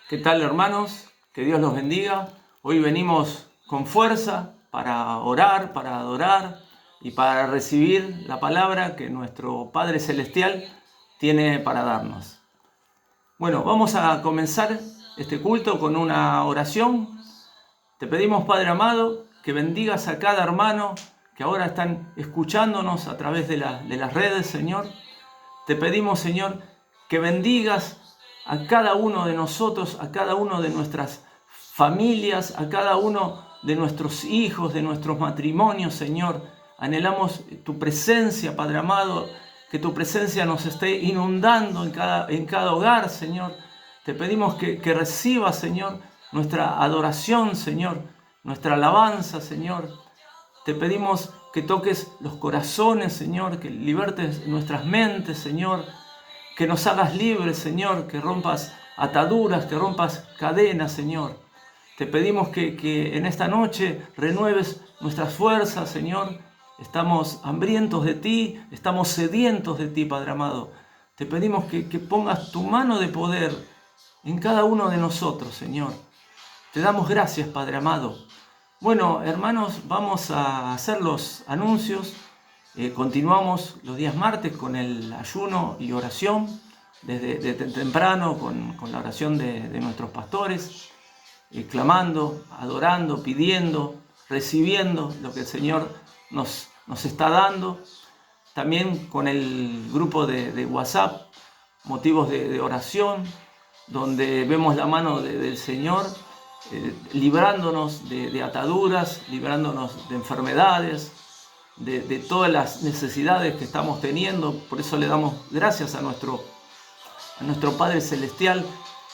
¿Qué tal, hermanos? Que Dios los bendiga. Hoy venimos con fuerza para orar, para adorar y para recibir la palabra que nuestro Padre Celestial tiene para darnos. Bueno, vamos a comenzar este culto con una oración. Te pedimos, Padre amado, que bendigas a cada hermano que ahora están escuchándonos a través de las redes, Señor. Te pedimos, Señor, que bendigas a cada uno de nosotros, a cada uno de nuestras familias, a cada uno de nuestros hijos, de nuestros matrimonios, Señor. Anhelamos tu presencia, Padre amado, que tu presencia nos esté inundando en cada hogar, Señor. Te pedimos que recibas, Señor, nuestra adoración, Señor, nuestra alabanza, Señor. Te pedimos que toques los corazones, Señor, que libertes nuestras mentes, Señor, que nos hagas libres, Señor, que rompas ataduras, que rompas cadenas, Señor. Te pedimos que en esta noche renueves nuestras fuerzas, Señor. Estamos hambrientos de ti, estamos sedientos de ti, Padre amado. Te pedimos que pongas tu mano de poder en cada uno de nosotros, Señor. Te damos gracias, Padre amado. Bueno, hermanos, vamos a hacer los anuncios. Continuamos los días martes con el ayuno y oración, desde temprano con la oración de nuestros pastores, clamando, adorando, pidiendo, recibiendo lo que el Señor nos está dando. También con el grupo de WhatsApp, motivos de oración, donde vemos la mano del Señor, librándonos de ataduras, librándonos de enfermedades, de todas las necesidades que estamos teniendo. Por eso le damos gracias a nuestro Padre Celestial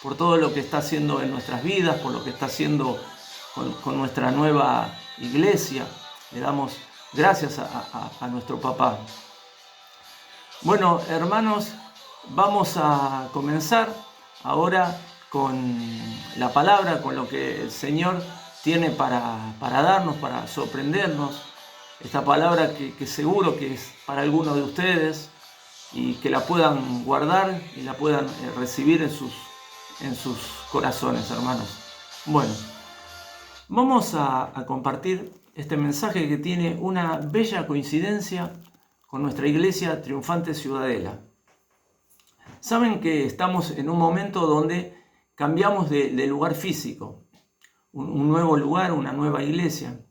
por todo lo que está haciendo en nuestras vidas, por lo que está haciendo con nuestra nueva iglesia. Le damos gracias a nuestro papá. Bueno, hermanos, vamos a comenzar ahora con la palabra, con lo que el Señor tiene para darnos, para sorprendernos. Esta palabra que seguro que es para algunos de ustedes y que la puedan guardar y la puedan recibir en sus corazones, hermanos. Bueno, vamos a compartir este mensaje que tiene una bella coincidencia con nuestra iglesia Triunfante Ciudadela. Saben que estamos en un momento donde cambiamos de lugar físico, un nuevo lugar, una nueva iglesia,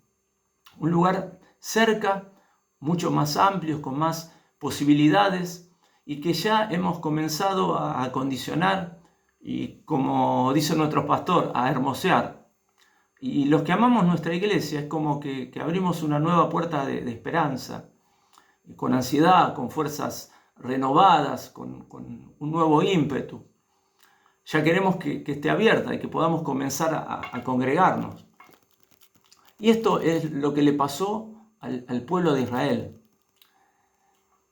un lugar cerca, mucho más amplio, con más posibilidades y que ya hemos comenzado a acondicionar y, como dice nuestro pastor, a hermosear. Y los que amamos nuestra iglesia es como que abrimos una nueva puerta de esperanza, con ansiedad, con fuerzas renovadas, con un nuevo ímpetu. Ya queremos que esté abierta y que podamos comenzar a congregarnos. Y esto es lo que le pasó al pueblo de Israel.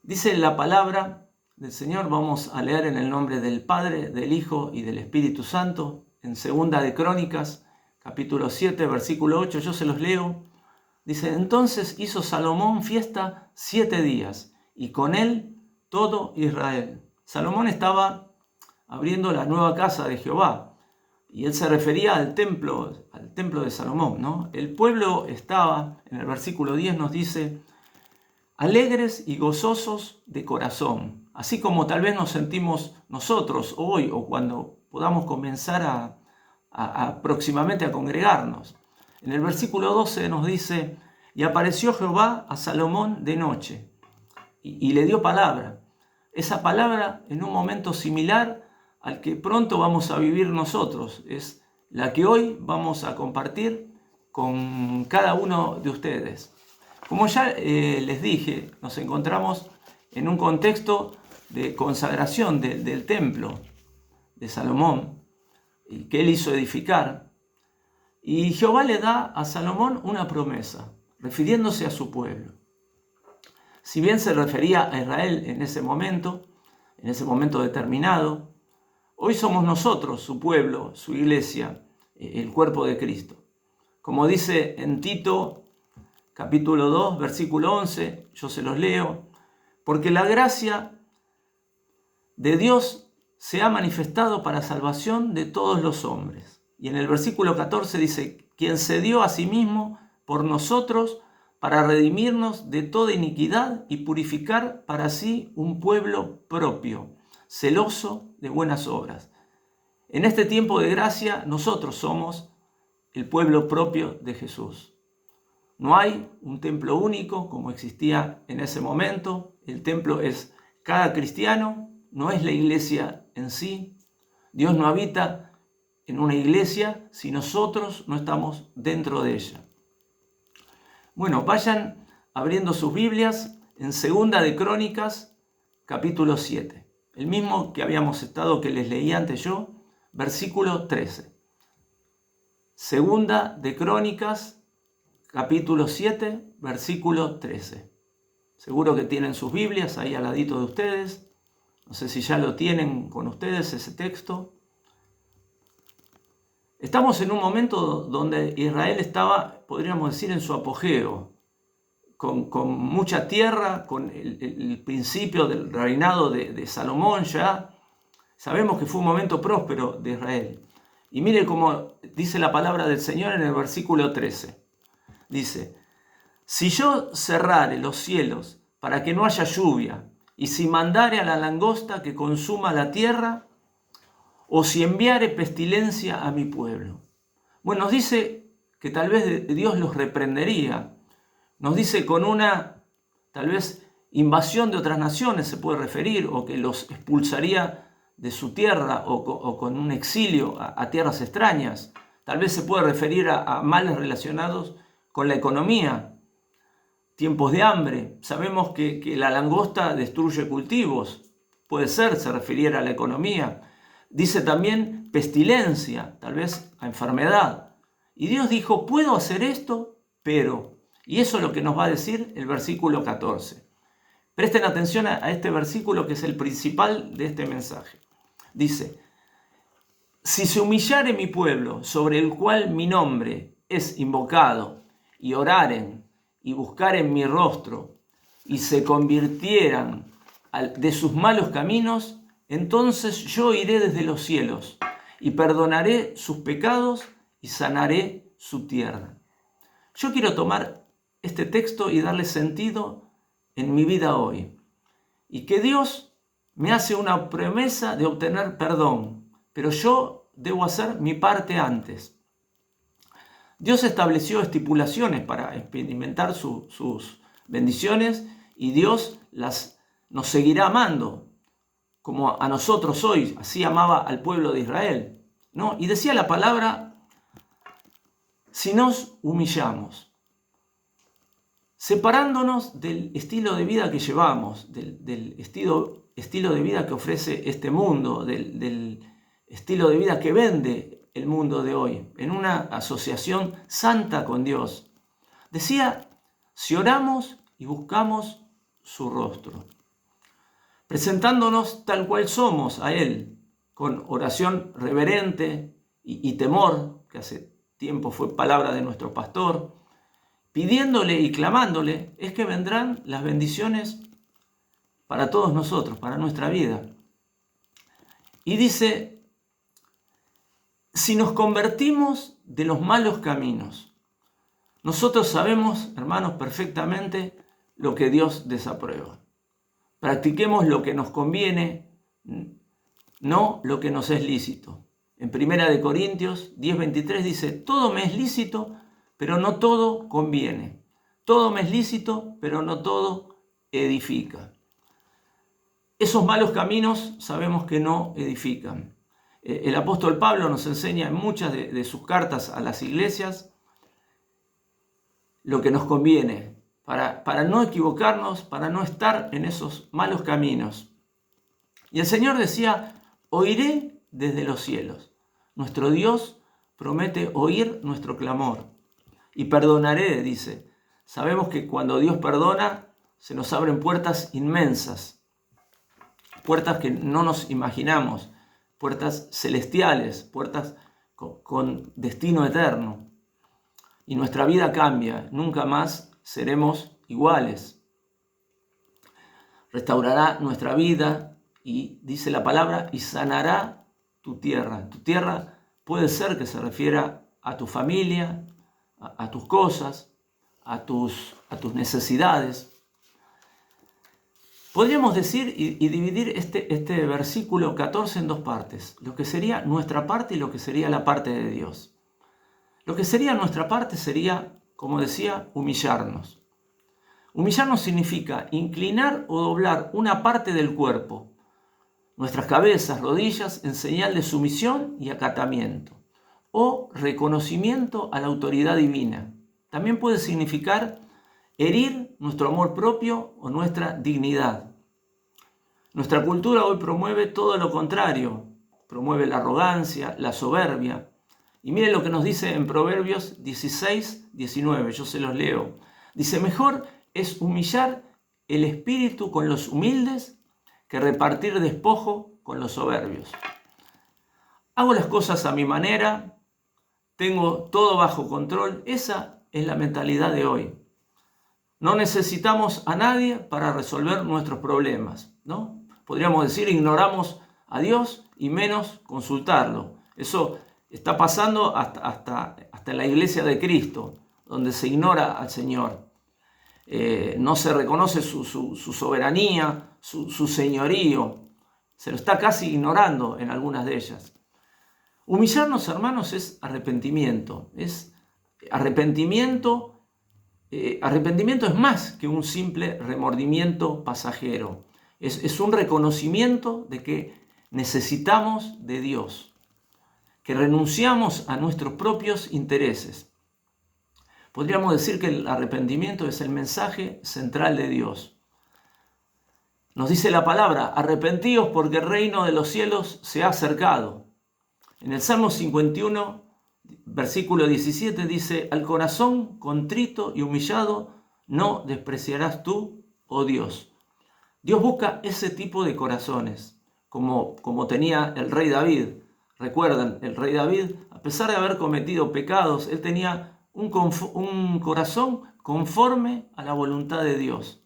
Dice la palabra del Señor, vamos a leer en el nombre del Padre, del Hijo y del Espíritu Santo, en 2 de Crónicas, capítulo 7, versículo 8, yo se los leo. Dice, entonces hizo Salomón fiesta 7 días, y con él todo Israel. Salomón estaba abriendo la nueva casa de Jehová, y él se refería al templo de Salomón, ¿no? El pueblo estaba, en el versículo 10 nos dice, alegres y gozosos de corazón, así como tal vez nos sentimos nosotros hoy o cuando podamos comenzar próximamente a congregarnos. En el versículo 12 nos dice, y apareció Jehová a Salomón de noche y le dio palabra. Esa palabra en un momento similar al que pronto vamos a vivir nosotros, es la que hoy vamos a compartir con cada uno de ustedes. Como ya les dije, nos encontramos en un contexto de consagración del templo de Salomón, que él hizo edificar. Y Jehová le da a Salomón una promesa, refiriéndose a su pueblo. Si bien se refería a Israel en ese momento determinado, hoy somos nosotros, su pueblo, su iglesia, el cuerpo de Cristo. Como dice en Tito, capítulo 2, versículo 11, yo se los leo, porque la gracia de Dios se ha manifestado para salvación de todos los hombres. Y en el versículo 14 dice, quien se dio a sí mismo por nosotros para redimirnos de toda iniquidad y purificar para sí un pueblo propio, celoso de buenas obras. En este tiempo de gracia, nosotros somos el pueblo propio de Jesús. No hay un templo único como existía en ese momento. El templo es cada cristiano, no es la iglesia en sí. Dios no habita en una iglesia si nosotros no estamos dentro de ella. Bueno, vayan abriendo sus Biblias en Segunda de Crónicas, capítulo 7. El mismo que habíamos estado, que les leí antes yo, versículo 13. Segunda de Crónicas, capítulo 7, versículo 13. Seguro que tienen sus Biblias ahí al ladito de ustedes. No sé si ya lo tienen con ustedes ese texto. Estamos en un momento donde Israel estaba, podríamos decir, en su apogeo, con mucha tierra, con el principio del reinado de Salomón ya. Sabemos que fue un momento próspero de Israel. Y mire cómo dice la palabra del Señor en el versículo 13. Dice, si yo cerrare los cielos para que no haya lluvia, y si mandare a la langosta que consuma la tierra, o si enviare pestilencia a mi pueblo. Bueno, nos dice que tal vez Dios los reprendería. Nos dice con una, tal vez, invasión de otras naciones se puede referir, o que los expulsaría de su tierra, o con un exilio a tierras extrañas. Tal vez se puede referir a males relacionados con la economía, tiempos de hambre. Sabemos que la langosta destruye cultivos. Puede ser, se refiriera a la economía. Dice también pestilencia, tal vez a enfermedad. Y Dios dijo, puedo hacer esto, pero... Y eso es lo que nos va a decir el versículo 14. Presten atención a este versículo que es el principal de este mensaje. Dice, si se humillare mi pueblo, sobre el cual mi nombre es invocado, y oraren, y buscaren mi rostro, y se convirtieran de sus malos caminos, entonces yo iré desde los cielos, y perdonaré sus pecados, y sanaré su tierra. Yo quiero tomar este texto y darle sentido en mi vida hoy. Y que Dios me hace una promesa de obtener perdón, pero yo debo hacer mi parte antes. Dios estableció estipulaciones para experimentar sus bendiciones y Dios nos seguirá amando, como a nosotros hoy, así amaba al pueblo de Israel, ¿no? Y decía la palabra, si nos humillamos, separándonos del estilo de vida que llevamos, del estilo de vida que ofrece este mundo, del estilo de vida que vende el mundo de hoy, en una asociación santa con Dios. Decía, si oramos y buscamos su rostro, presentándonos tal cual somos a Él, con oración reverente y temor, que hace tiempo fue palabra de nuestro pastor, pidiéndole y clamándole, es que vendrán las bendiciones para todos nosotros, para nuestra vida. Y dice, si nos convertimos de los malos caminos, nosotros sabemos, hermanos, perfectamente lo que Dios desaprueba. Practiquemos lo que nos conviene, no lo que nos es lícito. En 1 Corintios 10:23 dice, todo me es lícito, pero no todo conviene. Todo me es lícito, pero no todo edifica. Esos malos caminos sabemos que no edifican. El apóstol Pablo nos enseña en muchas de sus cartas a las iglesias lo que nos conviene para no equivocarnos, para no estar en esos malos caminos. Y el Señor decía, oiré desde los cielos. Nuestro Dios promete oír nuestro clamor. Y perdonaré, dice. Sabemos que cuando Dios perdona, se nos abren puertas inmensas. Puertas que no nos imaginamos. Puertas celestiales, puertas con destino eterno. Y nuestra vida cambia. Nunca más seremos iguales. Restaurará nuestra vida y dice la palabra, y sanará tu tierra. Tu tierra puede ser que se refiera a tu familia, a tus cosas, a tus necesidades. Podríamos decir y dividir este versículo 14 en dos partes, lo que sería nuestra parte y lo que sería la parte de Dios. Lo que sería nuestra parte sería, como decía, humillarnos. Humillarnos significa inclinar o doblar una parte del cuerpo, nuestras cabezas, rodillas, en señal de sumisión y acatamiento, o reconocimiento a la autoridad divina. También puede significar herir nuestro amor propio o nuestra dignidad. Nuestra cultura hoy promueve todo lo contrario, promueve la arrogancia, la soberbia. Y miren lo que nos dice en Proverbios 16, 19, yo se los leo. Dice, mejor es humillar el espíritu con los humildes que repartir despojo con los soberbios. Hago las cosas a mi manera, tengo todo bajo control. Esa es la mentalidad de hoy. No necesitamos a nadie para resolver nuestros problemas, ¿no? Podríamos decir, ignoramos a Dios y menos consultarlo. Eso está pasando hasta en la iglesia de Cristo, donde se ignora al Señor. No se reconoce su soberanía, su señorío. Se lo está casi ignorando en algunas de ellas. Humillarnos, hermanos, es arrepentimiento. Arrepentimiento es más que un simple remordimiento pasajero. Es un reconocimiento de que necesitamos de Dios, que renunciamos a nuestros propios intereses. Podríamos decir que el arrepentimiento es el mensaje central de Dios. Nos dice la palabra, arrepentíos porque el reino de los cielos se ha acercado. En el Salmo 51, versículo 17 dice, al corazón contrito y humillado no despreciarás tú, oh Dios. Dios busca ese tipo de corazones, como tenía el rey David. Recuerdan, el rey David, a pesar de haber cometido pecados, él tenía un corazón conforme a la voluntad de Dios.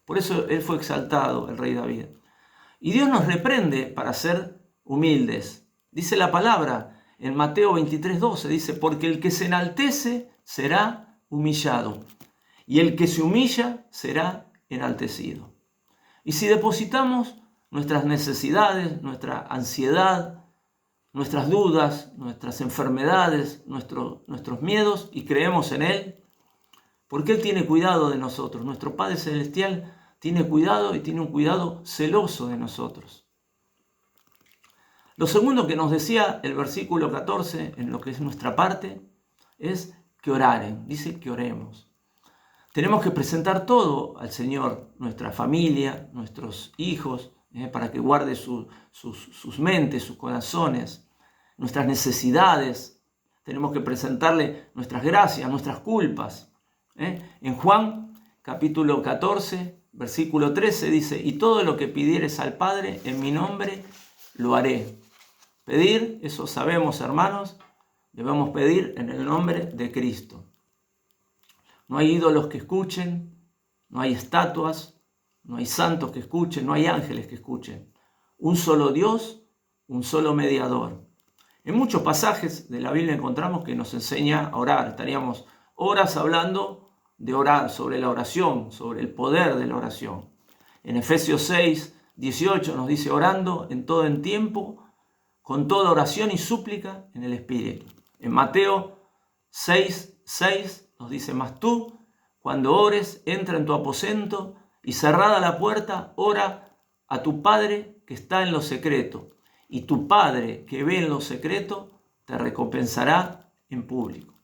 Por eso él fue exaltado, el rey David. Y Dios nos reprende para ser humildes. Dice la palabra en Mateo 23:12, dice, porque el que se enaltece será humillado, y el que se humilla será enaltecido. Y si depositamos nuestras necesidades, nuestra ansiedad, nuestras dudas, nuestras enfermedades, nuestros miedos y creemos en Él, porque Él tiene cuidado de nosotros. Nuestro Padre Celestial tiene cuidado y tiene un cuidado celoso de nosotros. Lo segundo que nos decía el versículo 14 en lo que es nuestra parte es que oraren. Dice que oremos. Tenemos que presentar todo al Señor, nuestra familia, nuestros hijos, para que guarde sus mentes, sus corazones, nuestras necesidades. Tenemos que presentarle nuestras gracias, nuestras culpas. En Juan capítulo 14, versículo 13 dice, y todo lo que pidieres al Padre en mi nombre, lo haré. Pedir, eso sabemos, hermanos, debemos pedir en el nombre de Cristo. No hay ídolos que escuchen, no hay estatuas, no hay santos que escuchen, no hay ángeles que escuchen. Un solo Dios, un solo mediador. En muchos pasajes de la Biblia encontramos que nos enseña a orar. Estaríamos horas hablando de orar, sobre la oración, sobre el poder de la oración. En Efesios 6, 18 nos dice orando en todo el tiempo, con toda oración y súplica en el Espíritu. En Mateo 6, 6 nos dice, mas tú, cuando ores, entra en tu aposento y cerrada la puerta, ora a tu Padre que está en lo secreto. Y tu Padre que ve en lo secreto, te recompensará en público.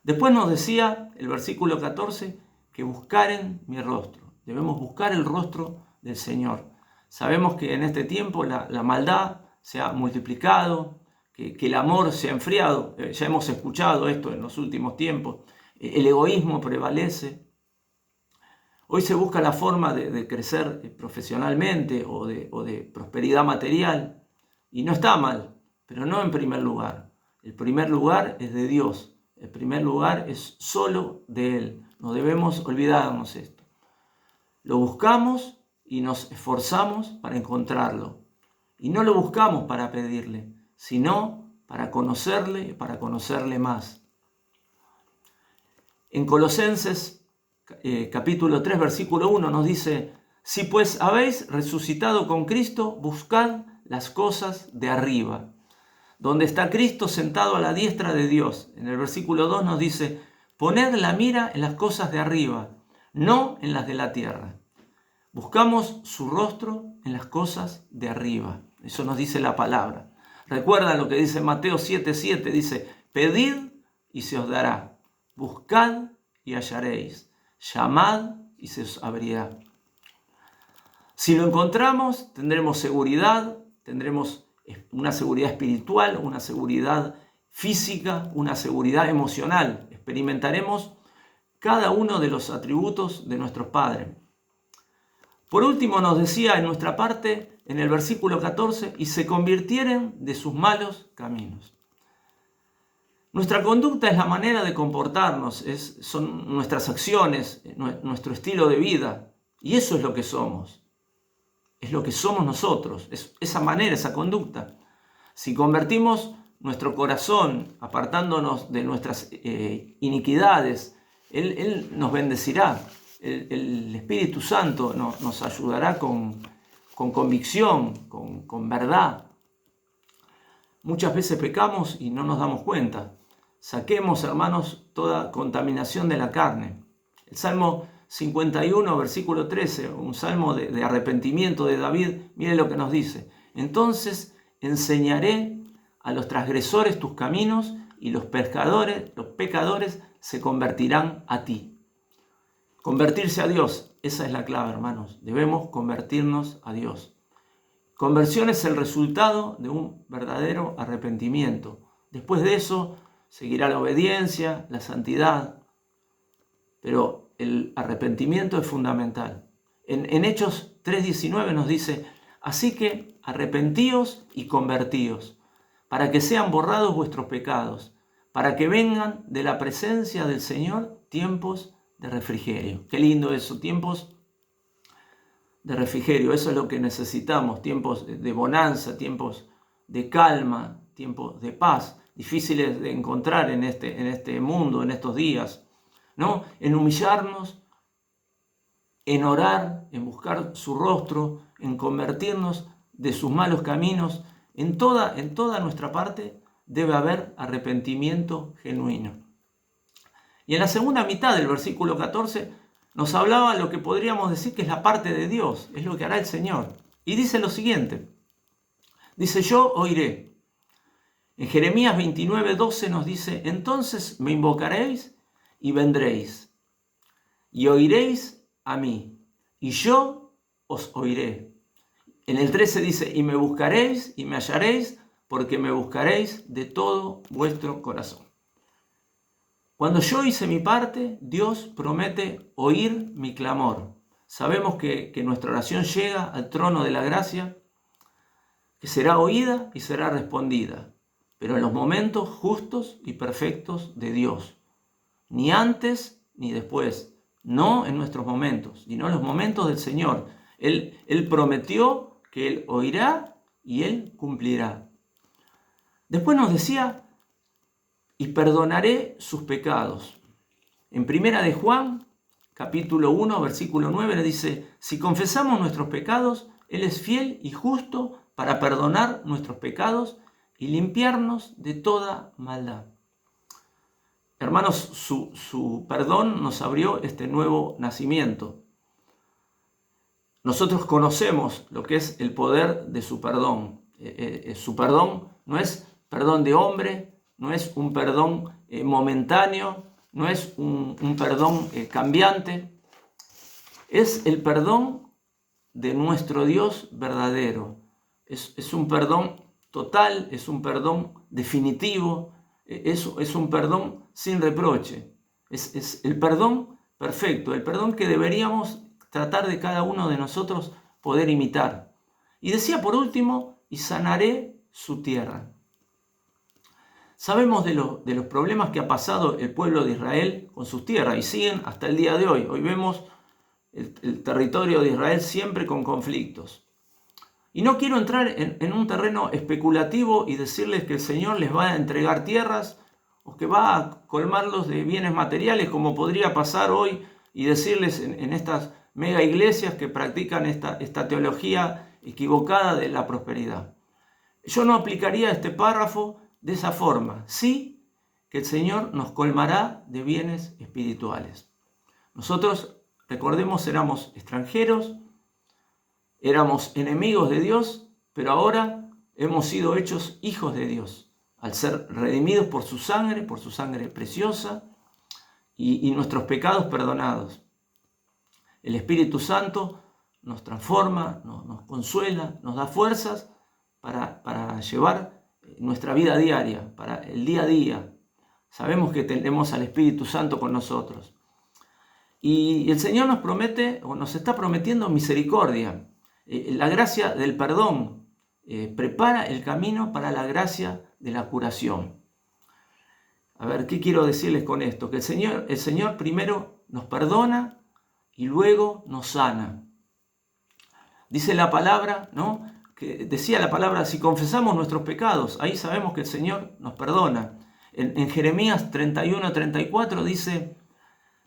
Después nos decía el versículo 14, que buscaren mi rostro. Debemos buscar el rostro del Señor. Sabemos que en este tiempo la maldad se ha multiplicado, que el amor se ha enfriado. Ya hemos escuchado esto en los últimos tiempos. El egoísmo prevalece. Hoy se busca la forma de crecer profesionalmente o de prosperidad material. Y no está mal, pero no en primer lugar. El primer lugar es de Dios. El primer lugar es solo de Él. No debemos olvidarnos esto. Lo buscamos y nos esforzamos para encontrarlo. Y no lo buscamos para pedirle, sino para conocerle y para conocerle más. En Colosenses capítulo 3, versículo 1 nos dice: si pues habéis resucitado con Cristo, buscad las cosas de arriba, donde está Cristo sentado a la diestra de Dios. En el versículo 2 nos dice: poned la mira en las cosas de arriba, no en las de la tierra. Buscamos su rostro en las cosas de arriba. Eso nos dice la palabra. Recuerda lo que dice Mateo 7:7, dice: pedid y se os dará, buscad y hallaréis, llamad y se os abrirá. Si lo encontramos, tendremos seguridad, tendremos una seguridad espiritual, una seguridad física, una seguridad emocional. Experimentaremos cada uno de los atributos de nuestros padres. Por último nos decía en nuestra parte, en el versículo 14, y se convirtieren de sus malos caminos. Nuestra conducta es la manera de comportarnos, son nuestras acciones, nuestro estilo de vida, y eso es lo que somos. Es lo que somos nosotros, es esa manera, esa conducta. Si convertimos nuestro corazón apartándonos de nuestras iniquidades, Él nos bendecirá. El Espíritu Santo nos ayudará con convicción, con verdad. Muchas veces pecamos y no nos damos cuenta. Saquemos, hermanos, toda contaminación de la carne. El Salmo 51, versículo 13, un salmo de arrepentimiento de David, mire lo que nos dice: entonces enseñaré a los transgresores tus caminos y los pecadores se convertirán a ti. Convertirse a Dios, esa es la clave, hermanos. Debemos convertirnos a Dios. Conversión es el resultado de un verdadero arrepentimiento. Después de eso seguirá la obediencia, la santidad, pero el arrepentimiento es fundamental. En Hechos 3:19 nos dice: así que arrepentíos y convertíos, para que sean borrados vuestros pecados, para que vengan de la presencia del Señor tiempos de refrigerio. Qué lindo eso, tiempos de refrigerio. Eso es lo que necesitamos, tiempos de bonanza, tiempos de calma, tiempos de paz, difíciles de encontrar en este mundo, en estos días, ¿no? En humillarnos, en orar, en buscar su rostro, en convertirnos de sus malos caminos. En toda nuestra parte debe haber arrepentimiento genuino. Y en la segunda mitad del versículo 14 nos hablaba lo que podríamos decir que es la parte de Dios, es lo que hará el Señor. Y dice lo siguiente, dice: yo oiré. En Jeremías 29:12 nos dice: entonces me invocaréis y vendréis, y oiréis a mí, y yo os oiré. En el 13 dice: y me buscaréis y me hallaréis, porque me buscaréis de todo vuestro corazón. Cuando yo hice mi parte, Dios promete oír mi clamor. Sabemos que nuestra oración llega al trono de la gracia, que será oída y será respondida, pero en los momentos justos y perfectos de Dios. Ni antes ni después, no en nuestros momentos, sino en los momentos del Señor. Él prometió que Él oirá y Él cumplirá. Después nos decía: y perdonaré sus pecados. En Primera de Juan, capítulo 1, versículo 9, le dice: si confesamos nuestros pecados, Él es fiel y justo para perdonar nuestros pecados y limpiarnos de toda maldad. Hermanos, su perdón nos abrió este nuevo nacimiento. Nosotros conocemos lo que es el poder de su perdón. Su perdón no es perdón de hombre, no es un perdón momentáneo, no es un perdón cambiante. Es el perdón de nuestro Dios verdadero. Es un perdón total, es un perdón definitivo, es un perdón sin reproche. Es el perdón perfecto, el perdón que deberíamos tratar de cada uno de nosotros poder imitar. Y decía por último: y sanaré su tierra. Sabemos de los problemas que ha pasado el pueblo de Israel con sus tierras y siguen hasta el día de hoy. Hoy vemos el territorio de Israel siempre con conflictos. Y no quiero entrar en un terreno especulativo y decirles que el Señor les va a entregar tierras o que va a colmarlos de bienes materiales, como podría pasar hoy, y decirles en estas mega iglesias que practican esta teología equivocada de la prosperidad. Yo no aplicaría este párrafo de esa forma. Sí que el Señor nos colmará de bienes espirituales. Nosotros, recordemos, éramos extranjeros, éramos enemigos de Dios, pero ahora hemos sido hechos hijos de Dios, al ser redimidos por su sangre preciosa y nuestros pecados perdonados. El Espíritu Santo nos transforma, nos consuela, nos da fuerzas para llevar nuestra vida diaria, para el día a día. Sabemos que tenemos al Espíritu Santo con nosotros. Y el Señor nos promete, o nos está prometiendo misericordia. La gracia del perdón prepara el camino para la gracia de la curación. A ver, ¿qué quiero decirles con esto? Que el Señor primero nos perdona y luego nos sana. Dice la palabra, ¿no? Que decía la palabra, si confesamos nuestros pecados, ahí sabemos que el Señor nos perdona. En Jeremías 31-34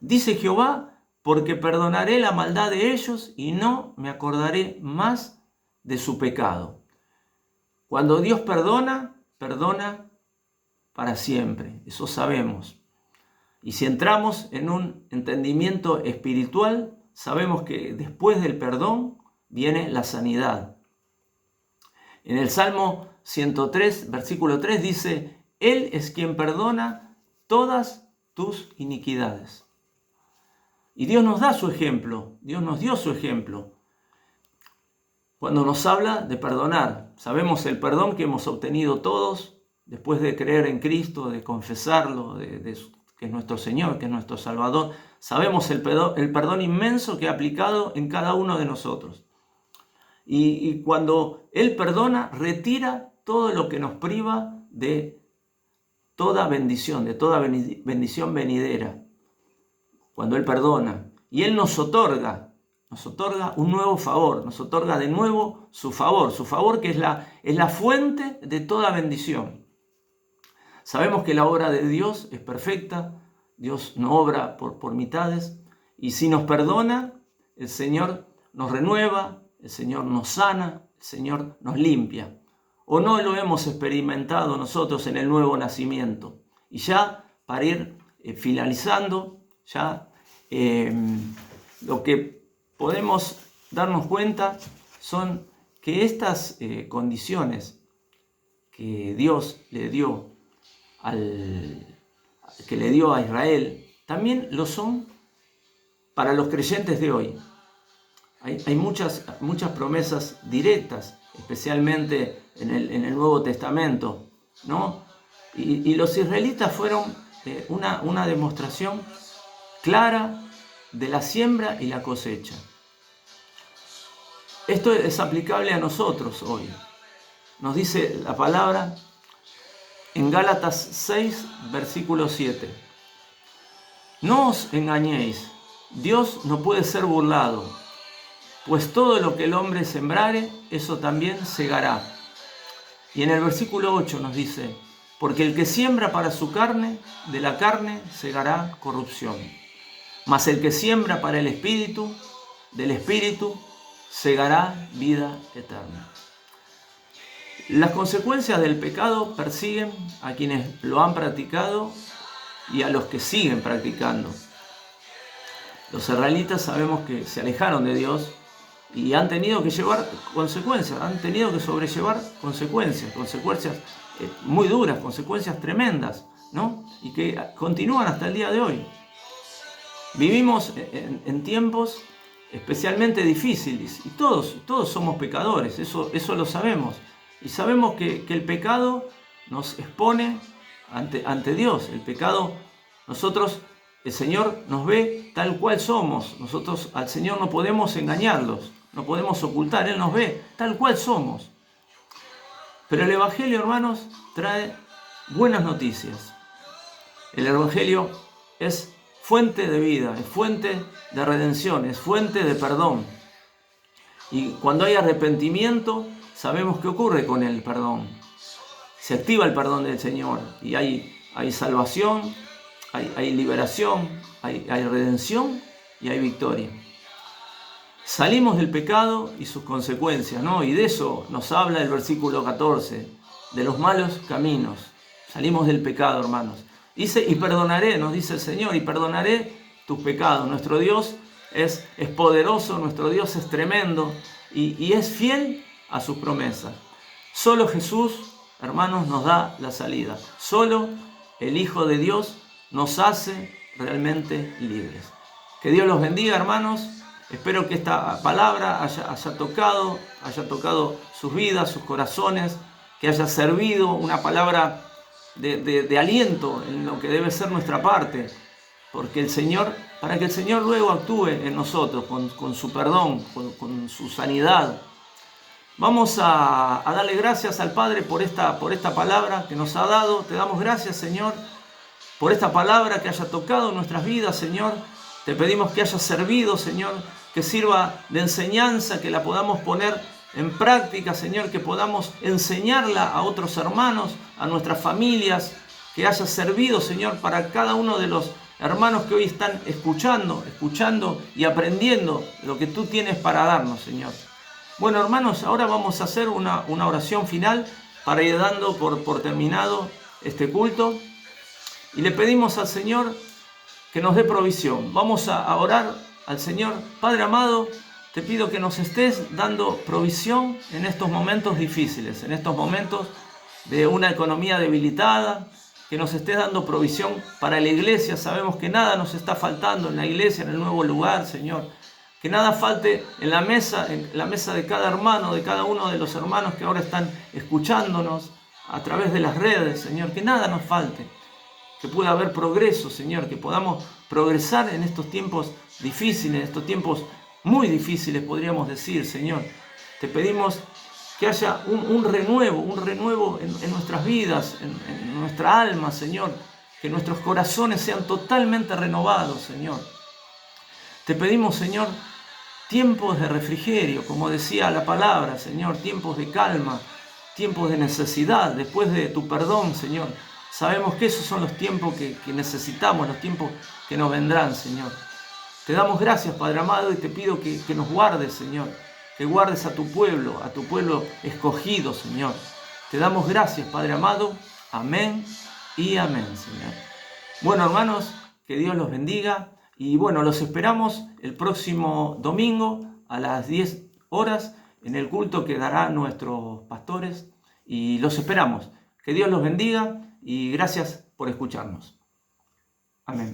dice Jehová, porque perdonaré la maldad de ellos y no me acordaré más de su pecado. Cuando Dios perdona, perdona para siempre, eso sabemos. Y si entramos en un entendimiento espiritual, sabemos que después del perdón viene la sanidad. En el Salmo 103, versículo 3 dice, Él es quien perdona todas tus iniquidades. Y Dios nos da su ejemplo, Dios nos dio su ejemplo. Cuando nos habla de perdonar, sabemos el perdón que hemos obtenido todos después de creer en Cristo, de confesarlo, que es nuestro Señor, que es nuestro Salvador. Sabemos el perdón inmenso que ha aplicado en cada uno de nosotros. Y cuando Él perdona, retira todo lo que nos priva de toda bendición venidera. Cuando Él perdona. Y Él nos otorga un nuevo favor, nos otorga de nuevo su favor que es la fuente de toda bendición. Sabemos que la obra de Dios es perfecta, Dios no obra por mitades, y si nos perdona, el Señor nos renueva, el Señor nos sana, el Señor nos limpia. ¿O no lo hemos experimentado nosotros en el nuevo nacimiento? Y ya, para ir finalizando, lo que podemos darnos cuenta son que estas condiciones que Dios le dio a Israel, también lo son para los creyentes de hoy. Hay muchas promesas directas, especialmente en el Nuevo Testamento, ¿no? Y los israelitas fueron una demostración clara de la siembra y la cosecha. Esto es aplicable a nosotros hoy. Nos dice la palabra en Gálatas 6, versículo 7. No os engañéis, Dios no puede ser burlado, pues todo lo que el hombre sembrare, eso también segará. Y en el versículo 8 nos dice, porque el que siembra para su carne, de la carne segará corrupción. Mas el que siembra para el Espíritu, del Espíritu segará vida eterna. Las consecuencias del pecado persiguen a quienes lo han practicado y a los que siguen practicando. Los israelitas sabemos que se alejaron de Dios y han tenido que llevar consecuencias, han tenido que sobrellevar consecuencias muy duras, consecuencias tremendas, ¿no? Y que continúan hasta el día de hoy. Vivimos en tiempos especialmente difíciles y todos somos pecadores, eso lo sabemos. Y sabemos que el pecado nos expone ante Dios. El pecado, el Señor nos ve tal cual somos. Nosotros al Señor no podemos engañarlos, no podemos ocultar, Él nos ve tal cual somos. Pero el Evangelio, hermanos, trae buenas noticias. El Evangelio es fuente de vida, es fuente de redención, es fuente de perdón. Y cuando hay arrepentimiento, sabemos qué ocurre con el perdón. Se activa el perdón del Señor y hay salvación, hay liberación, hay redención y hay victoria. Salimos del pecado y sus consecuencias, ¿no? Y de eso nos habla el versículo 14, de los malos caminos. Salimos del pecado, hermanos. Dice, y perdonaré, nos dice el Señor, y perdonaré tus pecados. Nuestro Dios es poderoso, nuestro Dios es tremendo y es fiel a sus promesas. Solo Jesús, hermanos, nos da la salida. Solo el Hijo de Dios nos hace realmente libres. Que Dios los bendiga, hermanos. Espero que esta palabra haya tocado sus vidas, sus corazones, que haya servido una palabra de aliento en lo que debe ser nuestra parte, porque para que el Señor luego actúe en nosotros con su perdón, con su sanidad. Vamos a darle gracias al Padre por esta palabra que nos ha dado. Te damos gracias, Señor, por esta palabra que haya tocado nuestras vidas, Señor. Te pedimos que haya servido, Señor, que sirva de enseñanza, que la podamos poner en práctica, Señor, que podamos enseñarla a otros hermanos, a nuestras familias, que haya servido, Señor, para cada uno de los hermanos que hoy están escuchando y aprendiendo lo que tú tienes para darnos, Señor. Bueno, hermanos, ahora vamos a hacer una oración final para ir dando por terminado este culto. Y le pedimos al Señor que nos dé provisión. Vamos a orar al Señor. Padre amado, te pido que nos estés dando provisión en estos momentos difíciles, en estos momentos de una economía debilitada, que nos estés dando provisión para la iglesia. Sabemos que nada nos está faltando en la iglesia, en el nuevo lugar, Señor. Que nada falte en la mesa de cada hermano, de cada uno de los hermanos que ahora están escuchándonos a través de las redes, Señor. Que nada nos falte. Que pueda haber progreso, Señor, que podamos progresar en estos tiempos difíciles, estos tiempos muy difíciles, podríamos decir, Señor. Te pedimos que haya un renuevo en nuestras vidas, en nuestra alma, Señor. Que nuestros corazones sean totalmente renovados, Señor. Te pedimos, Señor, tiempos de refrigerio, como decía la palabra, Señor, tiempos de calma, tiempos de necesidad, después de tu perdón, Señor. Sabemos que esos son los tiempos que necesitamos, los tiempos que nos vendrán, Señor. Te damos gracias, Padre amado, y te pido que nos guardes, Señor. Que guardes a tu pueblo escogido, Señor. Te damos gracias, Padre amado. Amén y amén, Señor. Bueno, hermanos, que Dios los bendiga. Y bueno, los esperamos el próximo domingo a las 10 horas en el culto que darán nuestros pastores. Y los esperamos. Que Dios los bendiga y gracias por escucharnos. Amén.